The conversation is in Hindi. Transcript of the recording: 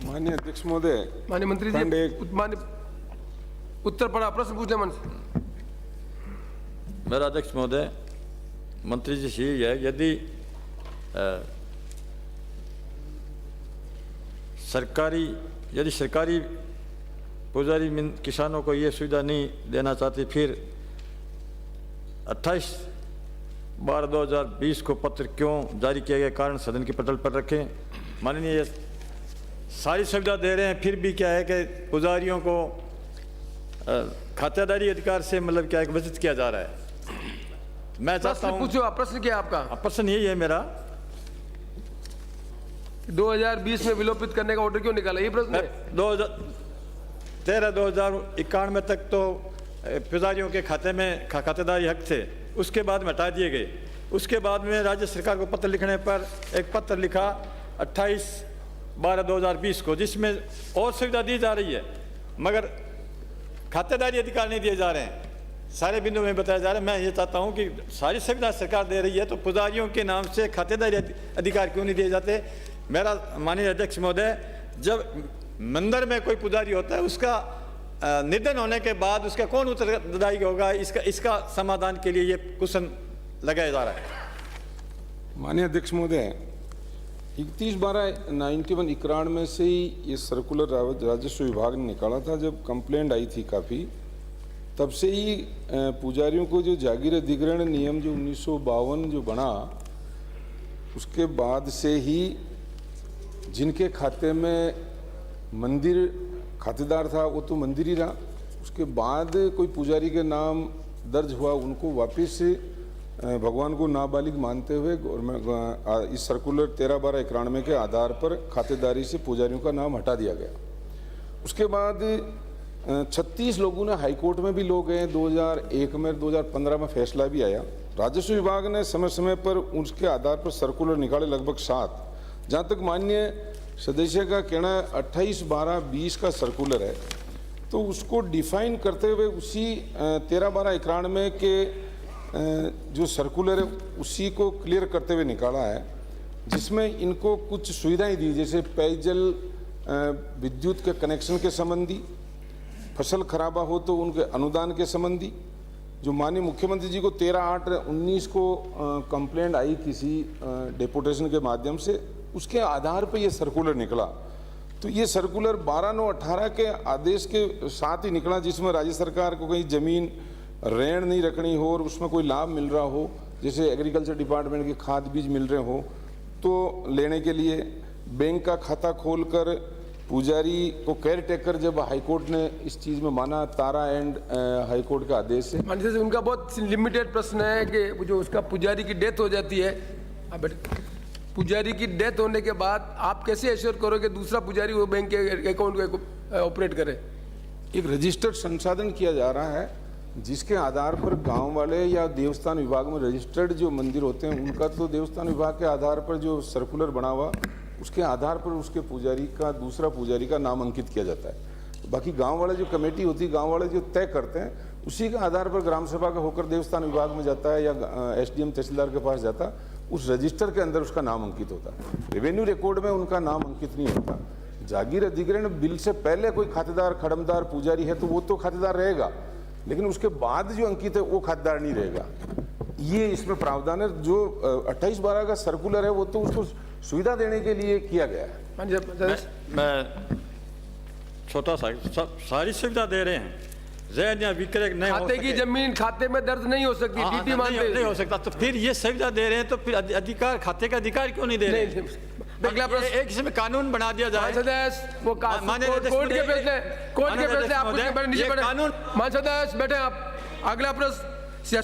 माननीय अध्यक्ष महोदय, माननीय मंत्री जी, माननीय उत्तर पड़ा, प्रश्न पूछ ले मन से। मेरा अध्यक्ष महोदय, मंत्री जी से यही है, यदि सरकारी पुजारी किसानों को ये सुविधा नहीं देना चाहती, फिर 28/12/2020 को पत्र क्यों जारी किया गया, कारण सदन की पटल पर रखें। माननीय सारी सुविधा दे रहे हैं, फिर भी क्या है कि पुजारियों को खातेदारी अधिकार से मतलब क्या है वंचित किया जा रहा है। मैं चाहता हूं, पूछो, प्रश्न क्या है आपका? प्रश्न यही है मेरा, 2020 में विलोपित करने का ऑर्डर क्यों निकाला, ये प्रश्न है। 2013-2091 तक तो पुजारियों के खाते में खातेदारी हक थे, उसके बाद में हटा दिए गए। उसके बाद में राज्य सरकार को पत्र लिखने पर एक पत्र लिखा 28/12/2020 को, जिसमें और सुविधा दी जा रही है मगर खातेदारी अधिकार नहीं दिए जा रहे हैं। सारे बिंदु में बताया जा रहा है। मैं ये चाहता हूं कि सारी सुविधा सरकार दे रही है तो पुजारियों के नाम से खातेदारी अधिकार क्यों नहीं दिए जाते। मेरा माननीय अध्यक्ष महोदय, जब मंदिर में कोई पुजारी होता है, उसका निधन होने के बाद उसका कौन उत्तरदायी होगा, इसका समाधान के लिए ये क्वेश्चन लगाया जा रहा है। माननीय अध्यक्ष महोदय, 31/12/91 में से ही ये सर्कुलर राजस्व विभाग ने निकाला था। जब कंप्लेंट आई थी काफ़ी, तब से ही पुजारियों को जो जागीर अधिग्रहण नियम जो 1952 जो बना, उसके बाद से ही जिनके खाते में मंदिर खातेदार था वो तो मंदिर ही रहा। उसके बाद कोई पुजारी के नाम दर्ज हुआ, उनको वापस भगवान को नाबालिग मानते हुए इस सर्कुलर 13/12/91 के आधार पर खातेदारी से पुजारियों का नाम हटा दिया गया। उसके बाद 36 लोगों ने हाईकोर्ट में भी लोग गए। 2001 में 2015 में फैसला भी आया। राजस्व विभाग ने समय समय पर उसके आधार पर सर्कुलर निकाले, लगभग 7। जहाँ तक माननीय सदस्य का कहना है 28/12/20 का सर्कुलर है, तो उसको डिफाइन करते हुए उसी 13/12/91 के जो सर्कुलर है उसी को क्लियर करते हुए निकाला है, जिसमें इनको कुछ सुविधाएं दी, जैसे पेयजल विद्युत के कनेक्शन के संबंधी, फसल खराबा हो तो उनके अनुदान के संबंधी। जो माननीय मुख्यमंत्री जी को 13/8/19 को कंप्लेंट आई किसी डेपुटेशन के माध्यम से, उसके आधार पर यह सर्कुलर निकला। तो ये सर्कुलर 12/9/18 के आदेश के साथ ही निकला, जिसमें राज्य सरकार को कहीं ज़मीन ऋण नहीं रखनी हो और उसमें कोई लाभ मिल रहा हो, जैसे एग्रीकल्चर डिपार्टमेंट के खाद बीज मिल रहे हो तो लेने के लिए बैंक का खाता खोलकर पुजारी को केयर टेकर, जब हाईकोर्ट ने इस चीज़ में माना, तारा एंड हाईकोर्ट का आदेश है। माननीय से उनका बहुत लिमिटेड प्रश्न है कि जो उसका पुजारी की डेथ हो जाती है, पुजारी की डेथ होने के बाद आप कैसे एश्योर करोगे दूसरा पुजारी वो बैंक के अकाउंट को ऑपरेट करे? एक रजिस्टर्ड संसाधन किया जा रहा है, जिसके आधार पर गांव वाले या देवस्थान विभाग में रजिस्टर्ड जो मंदिर होते हैं उनका तो देवस्थान विभाग के आधार पर जो सर्कुलर बना हुआ, उसके आधार पर उसके पुजारी का दूसरा पुजारी का नाम अंकित किया जाता है। बाकी गांव वाले जो कमेटी होती है, गांव वाले जो तय करते हैं, उसी के आधार पर ग्राम सभा का होकर देवस्थान विभाग में जाता है या SDM तहसीलदार के पास जाता है, उस रजिस्टर के अंदर उसका नाम अंकित होता है। रेवेन्यू रिकॉर्ड में उनका नाम अंकित नहीं होता। जागीर अधिग्रहण बिल से पहले कोई खातेदार खड़मदार पुजारी है तो वो तो खातेदार रहेगा, लेकिन उसके बाद जो अंकित है वो खातेदार नहीं रहेगा। ये इसमें प्रावधान है। जो 28/12 का सर्कुलर है वो तो उसको सुविधा देने के लिए किया गया है। मैं छोटा सा सारी सुविधा दे रहे हैं, ऋण या विक्रय नहीं हो खाते की जमीन खाते में दर्ज नहीं हो सकती, डीपी मानते नहीं हो सकता, तो फिर ये सुविधा दे रहे हैं तो फिर अधिकार खाते का अधिकार क्यों नहीं दे रहे हैं? एक इसमें कानून बना दिया जाए। कोर्ट के फैसले आप कानून मान सदस्य बैठे आप। अगला प्रश्न